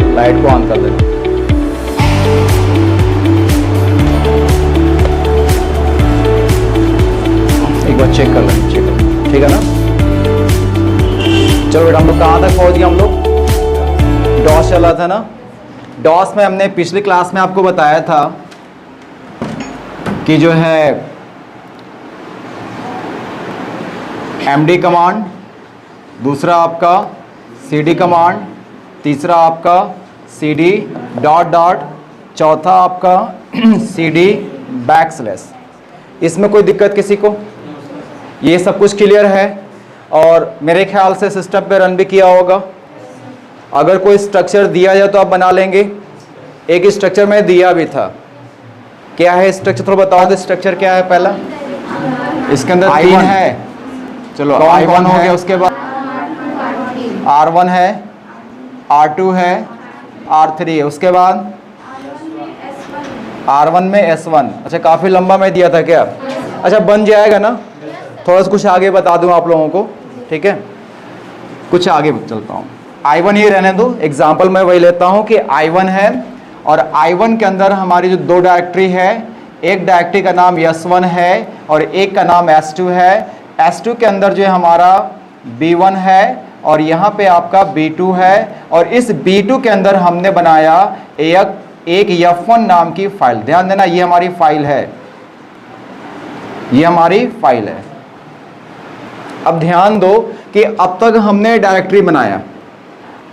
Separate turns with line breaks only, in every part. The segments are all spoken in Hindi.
चलो लाइट को ऑन कर देते। एक बार चेक कर लेंगे, चेक कर, ठीक है ना। चलो बेटा हम लोग कहाँ तक पहुँच गए, हम लोग डॉस चला था ना। डॉस में हमने पिछली क्लास में आपको बताया था कि जो है एमडी कमांड, दूसरा आपका सीडी कमांड, तीसरा आपका सीडी डॉट डॉट, चौथा आपका सीडी बैकस्लैश। इसमें कोई दिक्कत किसी को? ये सब कुछ क्लियर है और मेरे ख्याल से सिस्टम पे रन भी किया होगा। अगर कोई स्ट्रक्चर दिया जाए तो आप बना लेंगे। एक स्ट्रक्चर में दिया भी था, क्या है स्ट्रक्चर थोड़ा बताओ तो। स्ट्रक्चर क्या है? पहला इसके अंदर तीन है, चलो I1 हो गया, उसके बाद R1 है, R2 है, R3 है, उसके बाद R1 में S1। अच्छा काफ़ी लंबा में दिया था क्या? अच्छा बन जाएगा ना, थोड़ा सा कुछ आगे बता दूं आप लोगों को, ठीक है। कुछ आगे चलता हूँ, I1 ही रहने दो, एग्जाम्पल मैं वही लेता हूँ कि I1 है और I1 के अंदर हमारी जो दो डायरेक्टरी है, एक डायरेक्टरी का नाम S1 है और एक का नाम S2 है। S2 के अंदर जो है हमारा B1 है और यहाँ पे आपका B2 है और इस B2 के अंदर हमने बनाया एक F1 नाम की फाइल। ध्यान देना ये हमारी फाइल है, ये हमारी फाइल है। अब ध्यान दो कि अब तक हमने डायरेक्टरी बनाया।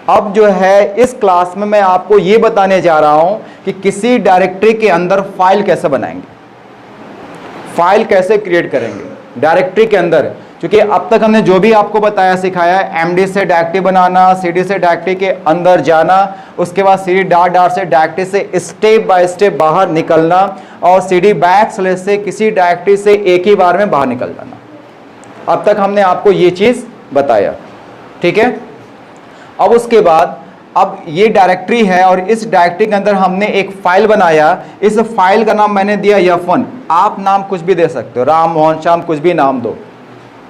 अब जो है इस क्लास में मैं आपको ये बताने जा रहा हूं कि किसी डायरेक्टरी के अंदर फाइल कैसे बनाएंगे, फाइल कैसे क्रिएट करेंगे डायरेक्टरी के अंदर। क्योंकि अब तक हमने जो भी आपको बताया सिखाया, एमडी से डायरेक्टरी बनाना, सीडी से डायरेक्टरी के अंदर जाना, उसके बाद सीडी डॉट डॉट से डायरेक्टरी से स्टेप बाय स्टेप बाहर निकलना और सीडी बैकस्लैश से किसी डायरेक्टरी से एक ही बार में बाहर निकल जाना। अब तक हमने आपको ये चीज़ बताया, ठीक है। अब उसके बाद अब ये डायरेक्टरी है और इस डायरेक्टरी के अंदर हमने एक फाइल बनाया। इस फाइल का नाम मैंने दिया F1। आप नाम कुछ भी दे सकते हो, राम मोहन श्याम कुछ भी नाम दो,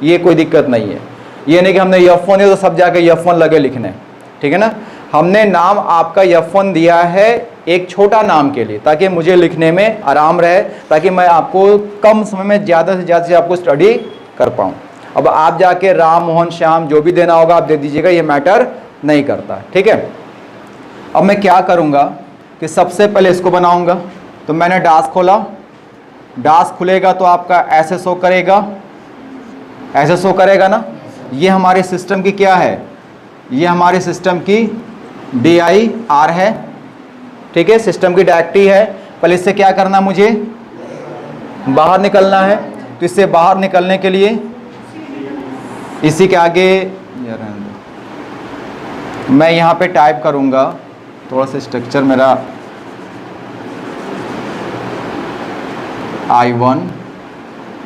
ये कोई दिक्कत नहीं है। ये नहीं कि हमने F1 है तो सब जाके F1 लगे लिखने, ठीक है ना। हमने नाम आपका F1 दिया है एक छोटा नाम के लिए, ताकि मुझे लिखने में आराम रहे, ताकि मैं आपको कम समय में ज़्यादा से ज़्यादा से आपको स्टडी कर पाऊँ। अब आप जाके राम मोहन श्याम जो भी देना होगा आप दे दीजिएगा, ये मैटर नहीं करता, ठीक है। अब मैं क्या करूँगा कि सबसे पहले इसको बनाऊँगा। तो मैंने डास खोला, डास खुलेगा तो आपका ऐसे शो करेगा, ऐसे शो करेगा ना। ये हमारे सिस्टम की क्या है? ये हमारे सिस्टम की DIR है, ठीक है, सिस्टम की डायरेक्टरी है। पहले इससे क्या करना, मुझे बाहर निकलना है। तो इससे बाहर निकलने के लिए इसी के आगे मैं यहाँ पे टाइप करूँगा, थोड़ा सा स्ट्रक्चर मेरा I1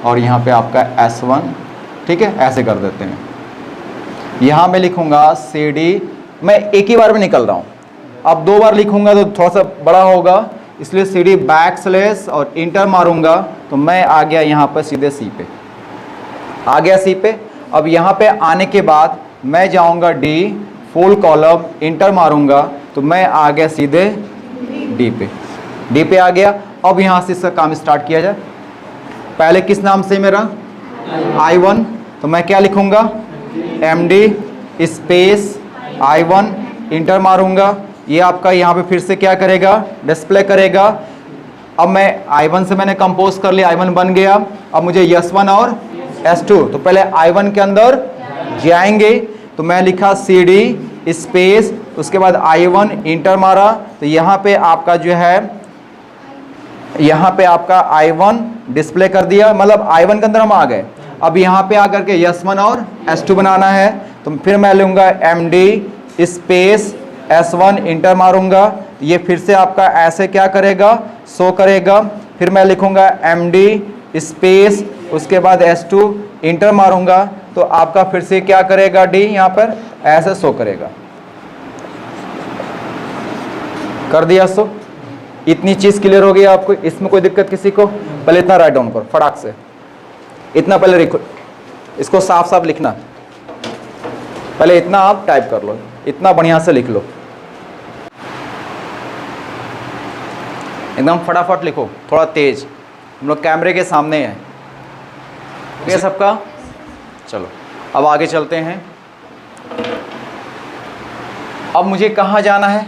और यहाँ पे आपका S1, ठीक है, ऐसे कर देते हैं। यहाँ मैं लिखूँगा CD, मैं एक ही बार में निकल रहा हूँ। अब दो बार लिखूँगा तो थोड़ा सा बड़ा होगा, इसलिए CD बैकस्लैश और इंटर मारूँगा तो मैं आ गया यहाँ पर सीधे C पे, आ गया C पे। अब यहाँ पे आने के बाद मैं जाऊँगा D, फुल कॉलम, इंटर मारूँगा तो मैं आ गया सीधे D पे आ गया। अब यहाँ से इसका काम स्टार्ट किया जाए। पहले किस नाम से मेरा I1, तो मैं क्या लिखूँगा MD स्पेस I1, इंटर मारूँगा। ये आपका यहाँ पे फिर से क्या करेगा, डिस्प्ले करेगा। अब मैं I1 से मैंने कंपोज कर लिया, I1 बन गया। अब मुझे S1 और S2, तो पहले I1 के अंदर जाएंगे तो मैं लिखा CD स्पेस, उसके बाद I1 इंटर मारा तो यहाँ पे आपका जो है, यहाँ पे आपका I1 डिस्प्ले कर दिया, मतलब I1 के अंदर हम आ गए। अब यहाँ पे आकर के S1 और S2 बनाना है तो फिर मैं लूँगा MD स्पेस S1 इंटर मारूँगा, ये फिर से आपका ऐसे क्या करेगा, शो करेगा। फिर मैं लिखूँगा MD स्पेस, उसके बाद S2 इंटर मारूँगा तो आपका फिर से क्या करेगा, D यहाँ पर ऐसे शो करेगा। कर दिया शो। इतनी चीज़ क्लियर हो गई आपको, इसमें कोई दिक्कत किसी को? पहले इतना राइट डाउन करो फटाक से, इतना पहले लिखो, इसको साफ साफ लिखना। पहले इतना आप टाइप कर लो, इतना बढ़िया से लिख लो। एकदम फटाफट लिखो, थोड़ा तेज, हम लोग कैमरे के सामने हैं। ठीक है सबका? चलो अब आगे चलते हैं। अब मुझे कहाँ जाना है?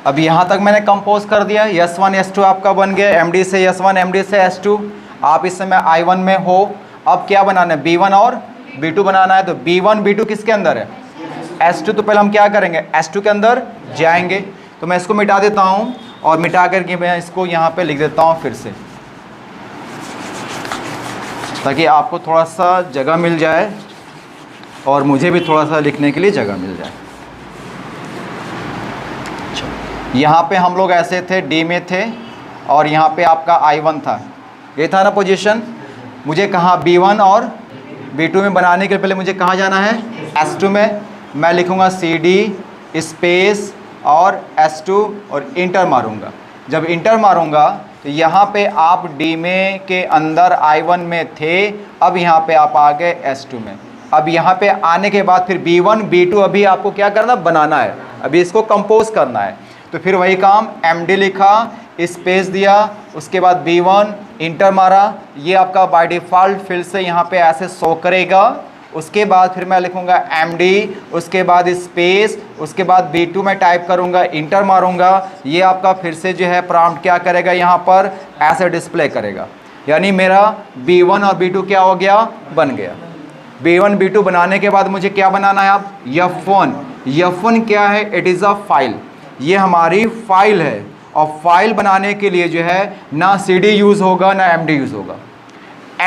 अब यहाँ तक मैंने कंपोज कर दिया, S1 S2 आपका बन गया, MD से S1 MD से S2। आप इस समय I1 में हो। अब क्या बनाना है? B1 और B2 बनाना है। तो B1 B2 किसके अंदर है? S2। तो पहले हम क्या करेंगे? S2 के अंदर जाएंगे। तो मैं इसको मिटा देता हूँ और मिटा करके मैं इसको यहाँ पे लिख देता हूँ फिर से, ताकि आपको थोड़ा सा जगह मिल जाए और मुझे भी थोड़ा सा लिखने के लिए जगह मिल जाए। यहाँ पे हम लोग ऐसे थे, D में थे, और यहाँ पे आपका I1 था, ये था ना पोजीशन। मुझे कहाँ B1 और B2 में बनाने के पहले मुझे कहाँ जाना है? S2 में। मैं लिखूँगा CD स्पेस और S2 और इंटर मारूँगा। जब इंटर मारूँगा तो यहाँ पे आप D में के अंदर I1 में थे, अब यहाँ पे आप आ गए S2 में। अब यहाँ पे आने के बाद फिर B1 B2 अभी आपको क्या करना? बनाना है, अभी इसको कंपोज करना है। तो फिर वही काम, MD लिखा, स्पेस दिया, उसके बाद B1 इंटर मारा, ये आपका बाय डिफ़ॉल्ट फिर से यहाँ पे ऐसे शो करेगा। उसके बाद फिर मैं लिखूँगा MD, उसके बाद स्पेस, उसके बाद B2 में टाइप करूँगा, इंटर मारूँगा, ये आपका फिर से जो है प्रॉम्प्ट क्या करेगा? यहाँ पर ऐसे डिस्प्ले करेगा। यानी मेरा B1 और B2 क्या हो गया? बन गया। B1 B2 बनाने के बाद मुझे क्या बनाना है? आप F1। F1 क्या है? इट इज़ अ फाइल, ये हमारी फाइल है। और फाइल बनाने के लिए जो है ना CD यूज़ होगा ना MD यूज़ होगा।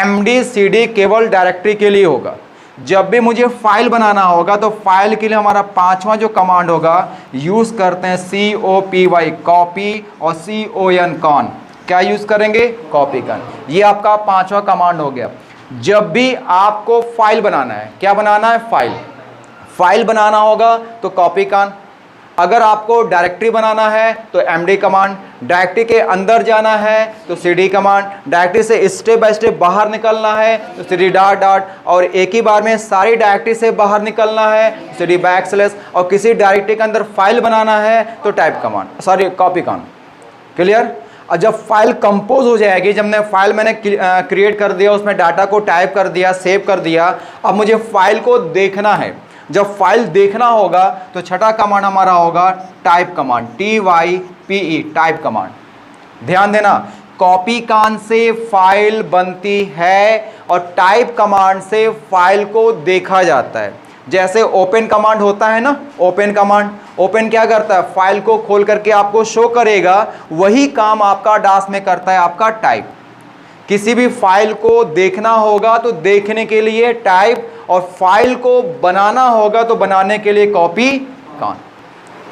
MD CD केवल डायरेक्टरी के लिए होगा। जब भी मुझे फाइल बनाना होगा तो फाइल के लिए हमारा पांचवा जो कमांड होगा, यूज़ करते हैं COPY कॉपी, और CON कॉन। क्या यूज़ करेंगे? Copy con. ये आपका पांचवा कमांड हो गया। जब भी आपको फाइल बनाना है, क्या बनाना है? फाइल बनाना होगा तो कॉपी कॉन। अगर आपको डायरेक्टरी बनाना है तो MD कमांड, डायरेक्टरी के अंदर जाना है तो CD कमांड, डायरेक्टरी से स्टेप बाय स्टेप बाहर निकलना है तो CD डॉट डॉट, और एक ही बार में सारी डायरेक्टरी से बाहर निकलना है तो CD बैकस्लैश, और किसी डायरेक्टरी के अंदर फाइल बनाना है तो type command, sorry copy command. Clear? और जब फाइल कंपोज हो जाएगी, जब मैंने क्रिएट कर दिया, उसमें डाटा को टाइप कर दिया, सेव कर दिया, अब मुझे फाइल को देखना है। जब फाइल देखना होगा तो छठा कमांड हमारा होगा type command, TYPE type command. ध्यान देना, कॉपी कॉन से फाइल बनती है और टाइप कमांड से फाइल को देखा जाता है। जैसे ओपन कमांड होता है ना, ओपन कमांड, ओपन क्या करता है? फाइल को खोल करके आपको शो करेगा। वही काम आपका डास में करता है आपका टाइप। किसी भी फाइल को देखना होगा तो देखने के लिए टाइप, और फाइल को बनाना होगा तो बनाने के लिए कॉपी कॉन।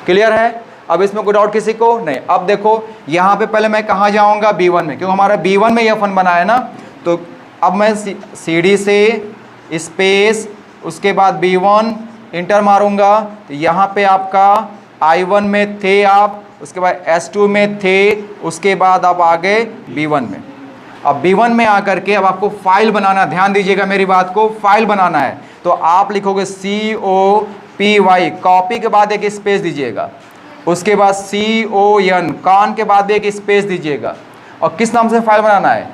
क्लियर है? अब इसमें कोई डाउट किसी को नहीं? अब देखो यहाँ पे पहले मैं कहाँ जाऊँगा? B1 में, क्योंकि हमारा B1 में F1 बना है ना। तो अब मैं CD से स्पेस, उसके बाद B1 इंटर मारूंगा, तो यहाँ पे आपका I1 में थे आप, उसके बाद S2 में थे, उसके बाद आप आ गए B1 में। अब B1 में आकर के अब आपको फाइल बनाना, ध्यान दीजिएगा मेरी बात को, फाइल बनाना है तो आप लिखोगे COPY, कॉपी के बाद एक स्पेस दीजिएगा, उसके बाद CON, कॉन के बाद एक स्पेस दीजिएगा, और किस नाम से फाइल बनाना है?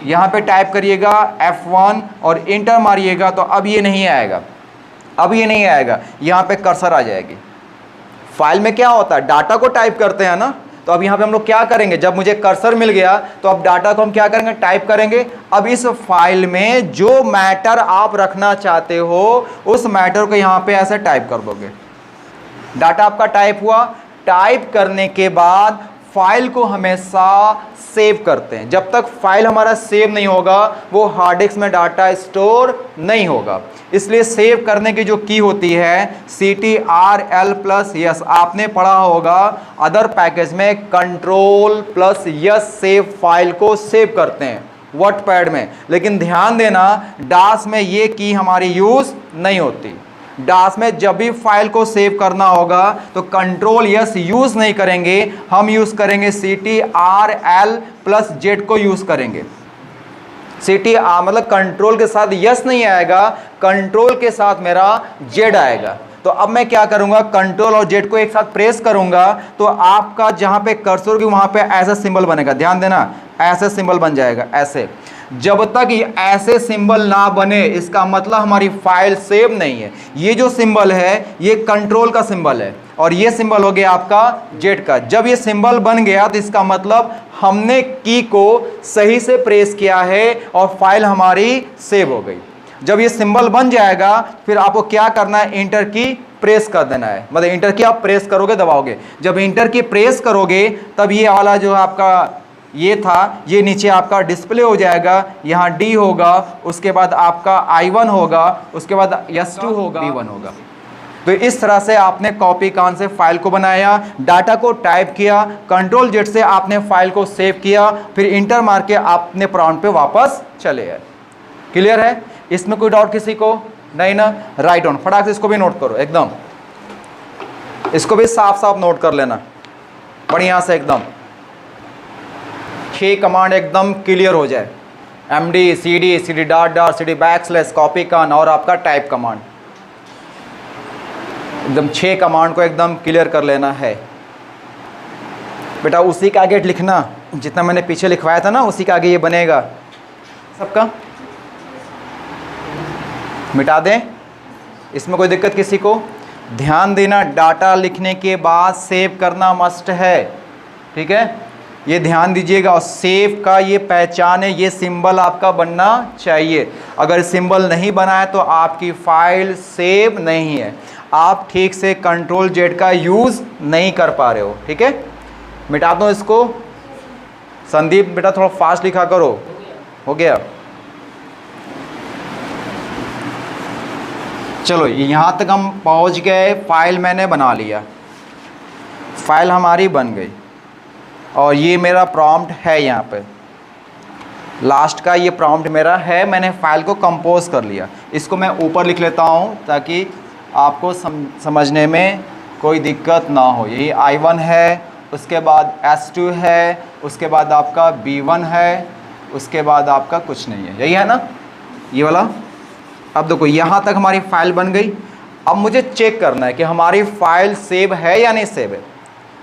यहाँ पे टाइप करिएगा F1 और इंटर मारिएगा। तो अब ये नहीं आएगा, अब ये नहीं आएगा, यहाँ पे कर्सर आ जाएगी। फाइल में क्या होता है? डाटा को टाइप करते हैं ना। तो अब यहाँ पे हम लोग क्या करेंगे? जब मुझे कर्सर मिल गया तो अब डाटा को हम क्या करेंगे? टाइप करेंगे। अब इस फाइल में जो मैटर आप रखना चाहते हो उस मैटर को यहाँ पे ऐसे टाइप कर दोगे। डाटा आपका टाइप हुआ। टाइप करने के बाद फाइल को हमेशा सेव करते हैं। जब तक फाइल हमारा सेव नहीं होगा वो हार्ड डिस्क में डाटा स्टोर नहीं होगा। इसलिए सेव करने की जो की होती है CTRL+S, आपने पढ़ा होगा अदर पैकेज में Ctrl+S सेव फाइल को सेव करते हैं वर्डपैड में। लेकिन ध्यान देना डास में ये की हमारी यूज़ नहीं होती। डास में जब भी फाइल को सेव करना होगा तो Ctrl+S यूज़ नहीं करेंगे, हम यूज़ करेंगे CTRL+Z को यूज़ करेंगे। CTR मतलब कंट्रोल के साथ यस नहीं आएगा, कंट्रोल के साथ मेरा जेड आएगा। तो अब मैं क्या करूंगा, कंट्रोल और जेड को एक साथ प्रेस करूंगा तो आपका जहां पे कर्सर होगी वहां पे ऐसा सिंबल बनेगा, ध्यान देना, ऐसे सिंबल बन जाएगा ऐसे। जब तक ये ऐसे सिंबल ना बने इसका मतलब हमारी फाइल सेव नहीं है। ये जो सिंबल है ये कंट्रोल का सिंबल है और ये सिंबल हो गया आपका जेड का। जब ये सिंबल बन गया तो इसका मतलब हमने की को सही से प्रेस किया है और फाइल हमारी सेव हो गई। जब ये सिंबल बन जाएगा फिर आपको क्या करना है, इंटर की प्रेस कर देना है, मतलब इंटर की आप प्रेस करोगे, दबाओगे। जब इंटर की प्रेस करोगे तब ये वाला जो आपका ये था ये नीचे आपका डिस्प्ले हो जाएगा, यहाँ डी होगा, उसके बाद आपका I1 होगा, उसके बाद S2 होगा, B1 होगा। तो इस तरह से आपने कॉपी कान से फाइल को बनाया, डाटा को टाइप किया, कंट्रोल जेड से आपने फाइल को सेव किया, फिर इंटर मार के आपने प्रॉम्प्ट पे वापस चले आए। क्लियर है? इसमें कोई डाउट किसी को नहीं ना? राइट ऑन, फटाक से इसको भी नोट करो एकदम, इसको भी साफ साफ नोट कर लेना बढ़िया से एकदम, 6 कमांड एकदम क्लियर हो जाए। MD CD dot dot CD backslash copy con और आपका टाइप कमांड, एकदम 6 कमांड को एकदम क्लियर कर लेना है बेटा। उसी का आगे लिखना, जितना मैंने पीछे लिखवाया था ना उसी का आगे ये बनेगा सबका। मिटा दें, इसमें कोई दिक्कत किसी को? ध्यान देना, डाटा लिखने के बाद सेव करना मस्ट है, ठीक है, ये ध्यान दीजिएगा। और सेव का ये पहचान है, ये सिंबल आपका बनना चाहिए। अगर सिंबल नहीं बना है तो आपकी फाइल सेव नहीं है, आप ठीक से कंट्रोल जेड का यूज़ नहीं कर पा रहे हो, ठीक है। मिटा दो इसको। संदीप बेटा थोड़ा फास्ट लिखा करो। हो गया? चलो यहाँ तक हम पहुँच गए, फाइल मैंने बना लिया, फाइल हमारी बन गई और ये मेरा प्रॉम्प्ट है, यहाँ पे लास्ट का ये प्रॉम्प्ट मेरा है। मैंने फाइल को कंपोज कर लिया, इसको मैं ऊपर लिख लेता हूँ ताकि आपको समझने में कोई दिक्कत ना हो। यही I1 है, उसके बाद S2 है, उसके बाद आपका B1 है, उसके बाद आपका कुछ नहीं है, यही है ना ये वाला। अब देखो यहाँ तक हमारी फाइल बन गई। अब मुझे चेक करना है कि हमारी फाइल सेव है या नहीं सेव है,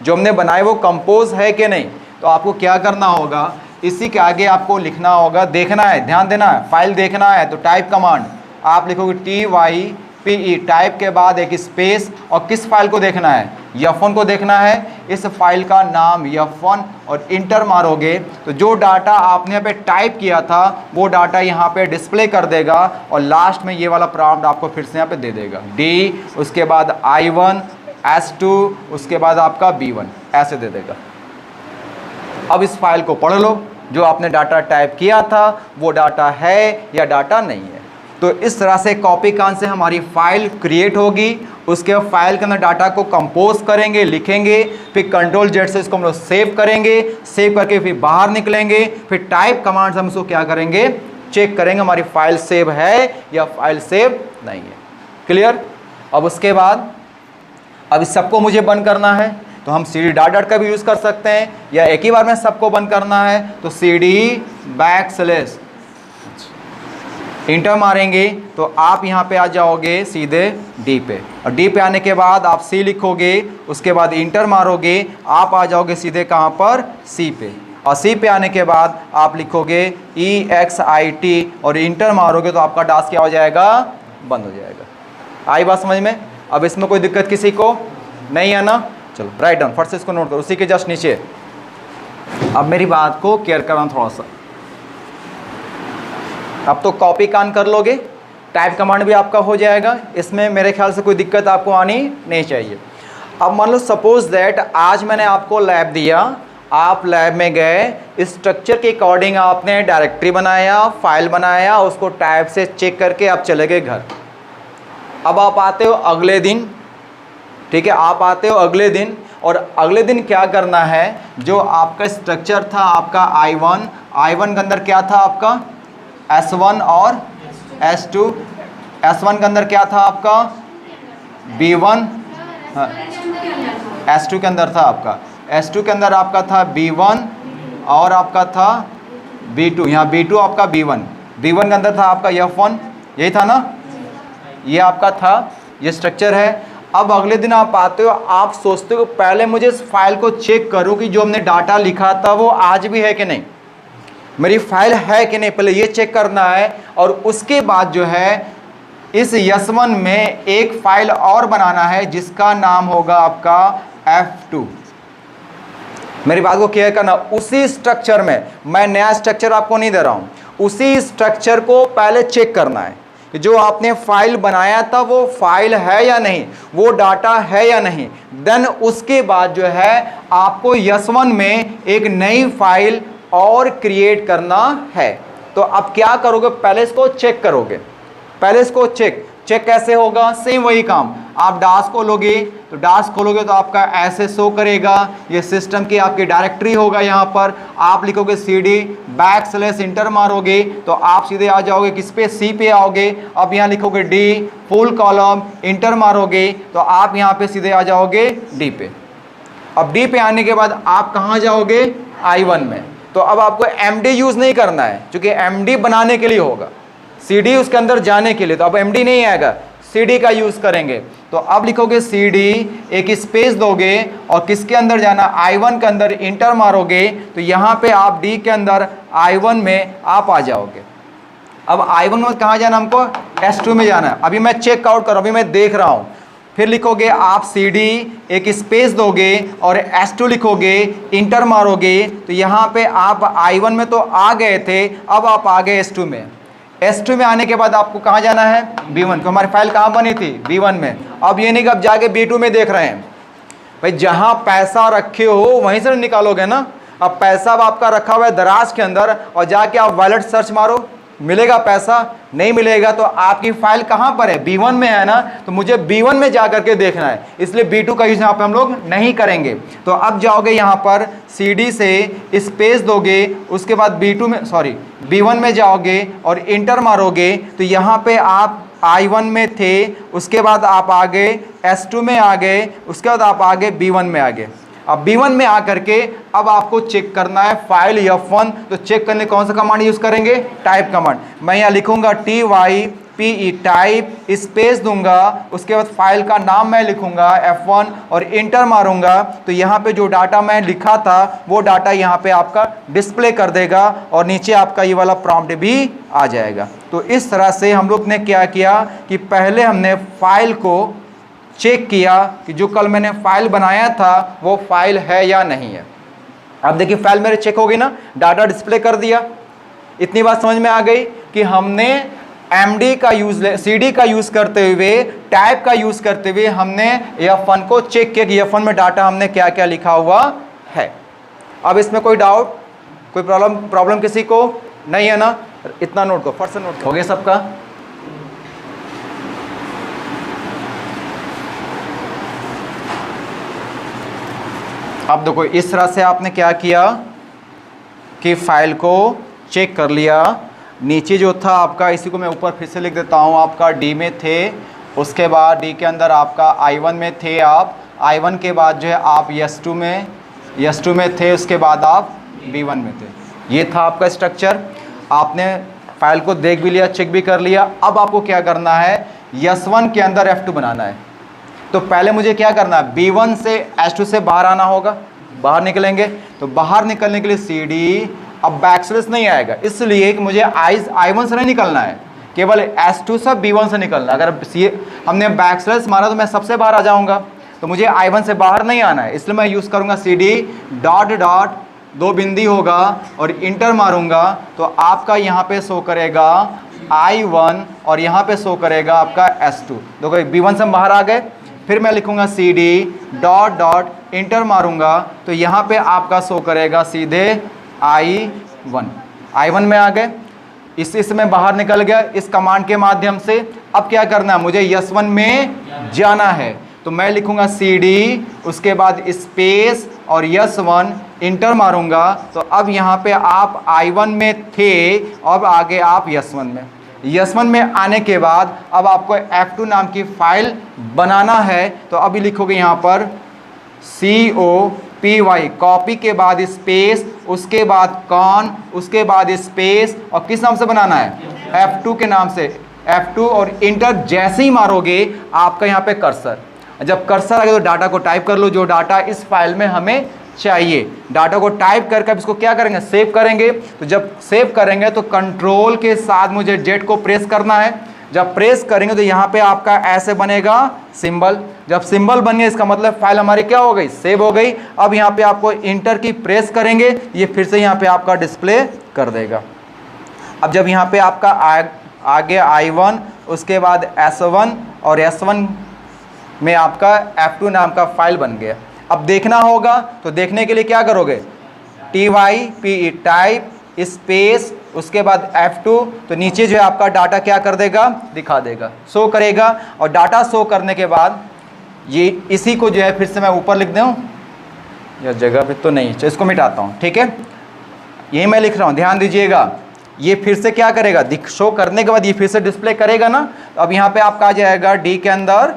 जो हमने बनाए वो कंपोज है कि नहीं। तो आपको क्या करना होगा, इसी के आगे आपको लिखना होगा, देखना है, ध्यान देना है, फाइल देखना है तो टाइप कमांड आप लिखोगे TYPE, टाइप के बाद एक स्पेस, और किस फाइल को देखना है, F1 को देखना है, इस फाइल का नाम F1, और इंटर मारोगे तो जो डाटा आपने यहाँ पे टाइप किया था वो डाटा यहाँ पे डिस्प्ले कर देगा और लास्ट में ये वाला प्रॉम्प्ट आपको फिर से यहाँ पे दे देगा, D, उसके बाद I1, S2, उसके बाद आपका B1, ऐसे दे देगा। अब इस फाइल को पढ़ लो, जो आपने डाटा टाइप किया था वो डाटा है या डाटा नहीं है। तो इस तरह से कॉपी कान से हमारी फाइल क्रिएट होगी, उसके फाइल के अंदर डाटा को कंपोज करेंगे, लिखेंगे, फिर कंट्रोल जेड से इसको हम लोग सेव करेंगे, सेव करके फिर बाहर निकलेंगे, फिर टाइप कमांड से हम इसको क्या करेंगे, चेक करेंगे हमारी फाइल सेव है या फाइल सेव नहीं है। क्लियर? अब उसके बाद अब इस सबको मुझे बंद करना है तो हम CD डॉट डॉट का भी यूज़ कर सकते हैं, या एक ही बार में सबको बंद करना है तो CD बैकस्लैश इंटर मारेंगे तो आप यहाँ पे आ जाओगे सीधे D पे, और D पे आने के बाद आप C लिखोगे, उसके बाद इंटर मारोगे, आप आ जाओगे सीधे कहाँ पर, C पे, और C पे आने के बाद आप लिखोगे EXIT और इंटर मारोगे तो आपका टास्क क्या हो जाएगा, बंद हो जाएगा। आई बात समझ में? अब इसमें कोई दिक्कत किसी को नहीं है ना? चलो राइट डाउन, फर्स्ट इसको नोट करो, उसी के जस्ट नीचे। अब मेरी बात को क्लियर करना थोड़ा सा। अब तो कॉपी कान कर लोगे, टाइप कमांड भी आपका हो जाएगा, इसमें मेरे ख्याल से कोई दिक्कत आपको आनी नहीं चाहिए। अब मान लो सपोज दैट आज मैंने आपको लैब दिया, आप लैब में गए, स्ट्रक्चर के अकॉर्डिंग आपने डायरेक्टरी बनाया, फाइल बनाया, उसको टाइप से चेक करके आप चले गए घर। अब आप आते हो अगले दिन, ठीक है, आप आते हो अगले दिन, और अगले दिन क्या करना है, जो आपका स्ट्रक्चर था आपका I1 के अंदर क्या था आपका S1 और S2, S1 के अंदर क्या था आपका B1, S2 के अंदर था आपका, S2 के अंदर आपका था B1 और आपका था B2, यहाँ B2 आपका B1 के अंदर था आपका F1, यही था ना, ये आपका था ये स्ट्रक्चर है। अब अगले दिन आप आते हो, आप सोचते हो पहले मुझे इस फाइल को चेक करूँ कि जो हमने डाटा लिखा था वो आज भी है कि नहीं, मेरी फाइल है कि नहीं, पहले ये चेक करना है। और उसके बाद जो है इस यस1 में एक फाइल और बनाना है जिसका नाम होगा आपका F2। मेरी बात को क्लियर करना, उसी स्ट्रक्चर में, मैं नया स्ट्रक्चर आपको नहीं दे रहा हूं, उसी स्ट्रक्चर को पहले चेक करना है कि जो आपने फाइल बनाया था वो फाइल है या नहीं, वो डाटा है या नहीं। देन उसके बाद जो है आपको यस1 में एक नई फाइल और क्रिएट करना है। तो अब क्या करोगे, पहले इसको चेक करोगे। पहले इसको चेक कैसे होगा, सेम वही काम, आप डास खोलोगे तो डास खोलोगे तो आपका ऐसे शो करेगा, ये सिस्टम की आपकी डायरेक्टरी होगा। यहाँ पर आप लिखोगे cd \इंटर मारोगे तो आप सीधे आ जाओगे किस पे, सी पे आओगे। अब यहाँ लिखोगे डी फुल कॉलम, इंटर मारोगे तो आप यहाँ पे सीधे आ जाओगे डी पे। अब डी पे आने के बाद आप कहाँ जाओगे, I1 में। तो अब आपको MD यूज़ नहीं करना है, क्योंकि MD बनाने के लिए होगा, CD उसके अंदर जाने के लिए, तो अब MD नहीं आएगा, CD का यूज़ करेंगे। तो अब लिखोगे CD, एक स्पेस दोगे और किसके अंदर जाना, I1 के अंदर इंटर मारोगे तो यहाँ पे आप D के अंदर I1 में आप आ जाओगे। अब I1 में कहाँ जाना हमको, S2 में जाना है। अभी मैं चेक आउट करूँ, अभी मैं देख रहा हूँ। फिर लिखोगे आप CD, एक स्पेस दोगे और S2 लिखोगे, इंटर मारोगे तो यहाँ पे आप I1 में तो आ गए थे, अब आप आ गए S2 में। S2 में आने के बाद आपको कहाँ जाना है, B1 को। हमारी फाइल कहाँ बनी थी, B1 में। अब ये नहीं कि आप जाके B2 में देख रहे हैं, भाई जहाँ पैसा रखे हो वहीं से निकालोगे ना। अब पैसा अब आपका रखा हुआ है दराज के अंदर और जाके आप वॉलेट सर्च मारो, मिलेगा पैसा, नहीं मिलेगा। तो आपकी फाइल कहाँ पर है, B1 में है ना, तो मुझे B1 में जा करके देखना है, इसलिए B2 का यूज यहाँ पे हम लोग नहीं करेंगे। तो अब जाओगे यहाँ पर CD से स्पेस दोगे, उसके बाद B1 में जाओगे और इंटर मारोगे तो यहाँ पे आप I1 में थे, उसके बाद आप आगे S2 में आ गए, उसके बाद आप आगे B1 में आ गए। अब B1 में आकर के अब आपको चेक करना है फाइल F1। तो चेक करने कौन सा कमांड यूज़ करेंगे, टाइप कमांड। मैं यहाँ लिखूंगा TYPE टाइप, स्पेस दूंगा, उसके बाद फाइल का नाम मैं लिखूंगा F1 और इंटर मारूंगा तो यहाँ पे जो डाटा मैं लिखा था वो डाटा यहाँ पे आपका डिस्प्ले कर देगा और नीचे आपका ये वाला प्रॉम्प्ट भी आ जाएगा। तो इस तरह से हम लोग ने क्या किया कि पहले हमने फाइल को चेक किया कि जो कल मैंने फाइल बनाया था वो फाइल है या नहीं है। अब देखिए फाइल मेरे चेक हो गई ना, डाटा डिस्प्ले कर दिया। इतनी बात समझ में आ गई कि हमने MD का यूज, CD का यूज करते हुए, टाइप का यूज करते हुए हमने F1 को चेक किया कि F1 में डाटा हमने क्या क्या लिखा हुआ है। अब इसमें कोई डाउट, कोई प्रॉब्लम किसी को नहीं है ना, इतना नोट को फर्स्ट नोट हो गया सबका। अब देखो इस तरह से आपने क्या किया कि फाइल को चेक कर लिया। नीचे जो था आपका, इसी को मैं ऊपर फिर से लिख देता हूँ, आपका D में थे, उसके बाद D के अंदर आपका I1 में थे आप, I1 के बाद जो है आप S2 में थे, उसके बाद आप B1 में थे। ये था आपका स्ट्रक्चर। आपने फाइल को देख भी लिया, चेक भी कर लिया। अब आपको क्या करना है, S1 के अंदर F2 बनाना है। तो पहले मुझे क्या करना है, B1 से S2 से बाहर आना होगा, बाहर निकलेंगे। तो बाहर निकलने के लिए CD, अब बैकस्लैश नहीं आएगा इसलिए कि मुझे I1 से नहीं निकलना है, केवल S2 से B1 से निकलना। अगर हमने बैकस्लैश मारा तो मैं सबसे बाहर आ जाऊंगा, तो मुझे I1 से बाहर नहीं आना है, इसलिए मैं यूज़ करूंगा CD डॉट 2 बिंदी होगा और इंटर मारूंगा तो आपका यहाँ पे शो करेगा I1 और यहाँ पे शो करेगा आपका S2। देखो B1 से हम बाहर आ गए, फिर मैं लिखूंगा CD डॉट इंटर मारूंगा तो यहाँ पे आपका शो करेगा सीधे I1 में आ गए। इसमें बाहर निकल गया इस कमांड के माध्यम से। अब क्या करना है, मुझे S1 में जाना है तो मैं लिखूंगा CD, उसके बाद स्पेस और S1 इंटर मारूंगा तो अब यहाँ पे आप I1 में थे, अब आगे आप S1 में आने के बाद अब आपको F2 नाम की फाइल बनाना है। तो अभी लिखोगे यहाँ पर COPY, कॉपी के बाद स्पेस, उसके बाद कॉन, उसके बाद स्पेस और किस नाम से बनाना है, F2 के नाम से। F2 और इंटर जैसे ही मारोगे आपका यहाँ पे कर्सर, जब कर्सर आ गया तो डाटा को टाइप कर लो, जो डाटा इस फाइल में हमें चाहिए। डाटा को टाइप करके अब इसको क्या करेंगे, सेव करेंगे। तो जब सेव करेंगे तो कंट्रोल के साथ मुझे जेड को प्रेस करना है। जब प्रेस करेंगे तो यहाँ पे आपका ऐसे बनेगा सिंबल। जब सिंबल बन गया इसका मतलब फाइल हमारी क्या हो गई, सेव हो गई। अब यहाँ पे आपको इंटर की प्रेस करेंगे, ये फिर से यहाँ पे आपका डिस्प्ले कर देगा। अब जब यहाँ पे आपका आ गया I1, उसके बाद S1 और S1 में आपका F2 नाम का फाइल बन गया। अब देखना होगा तो देखने के लिए क्या करोगे, TYPE टाइप स्पेस उसके बाद F2, तो नीचे जो है आपका डाटा क्या कर देगा, दिखा देगा, शो करेगा। और डाटा शो करने के बाद ये इसी को जो है फिर से मैं ऊपर लिख दूँ, या जगह पे तो नहीं, इसको मिटाता हूँ, ठीक है। यही मैं लिख रहा हूँ, ध्यान दीजिएगा। ये फिर से क्या करेगा, शो करने के बाद ये फिर से डिस्प्ले करेगा ना। तो अब यहाँ पे आपका आ जाएगा D के अंदर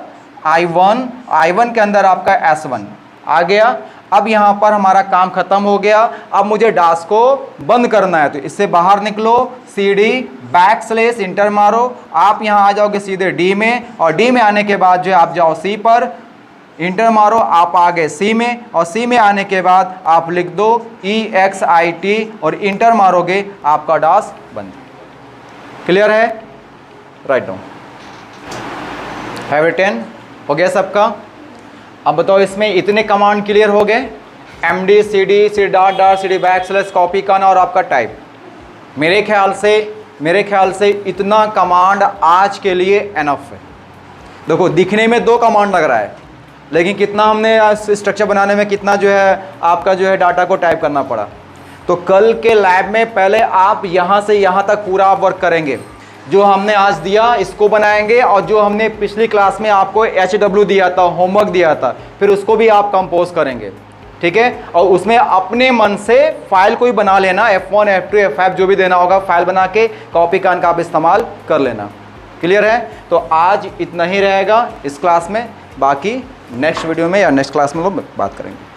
I1 के अंदर आपका S1 आ गया। अब यहाँ पर हमारा काम खत्म हो गया। अब मुझे डास को बंद करना है, तो इससे बाहर निकलो, CD बैकस्लैश इंटर मारो, आप यहाँ आ जाओगे सीधे D में, और D में आने के बाद जो है आप जाओ C पर, इंटर मारो, आप आ गए C में, और C में आने के बाद आप लिख दो EXIT और इंटर मारोगे, आपका डास बंद। क्लियर है, राइट डाउन। हैव इट 10 हो गया सबका। अब बताओ इसमें इतने कमांड क्लियर हो गए, MD CD CD backslash copy करना और आपका टाइप। मेरे ख्याल से इतना कमांड आज के लिए एनफ है। देखो दिखने में 2 कमांड लग रहा है, लेकिन कितना हमने स्ट्रक्चर बनाने में कितना जो है आपका जो है डाटा को टाइप करना पड़ा। तो कल के लैब में पहले आप यहाँ से यहाँ तक पूरा आप वर्क करेंगे, जो हमने आज दिया इसको बनाएंगे, और जो हमने पिछली क्लास में आपको HW दिया था, होमवर्क दिया था, फिर उसको भी आप कंपोज करेंगे, ठीक है। और उसमें अपने मन से फाइल कोई बना लेना, F1 F2 F5 जो भी देना होगा फाइल बना के कॉपी का आप इस्तेमाल कर लेना। क्लियर है, तो आज इतना ही रहेगा इस क्लास में, बाकी नेक्स्ट वीडियो में या नेक्स्ट क्लास में लोग बात करेंगे।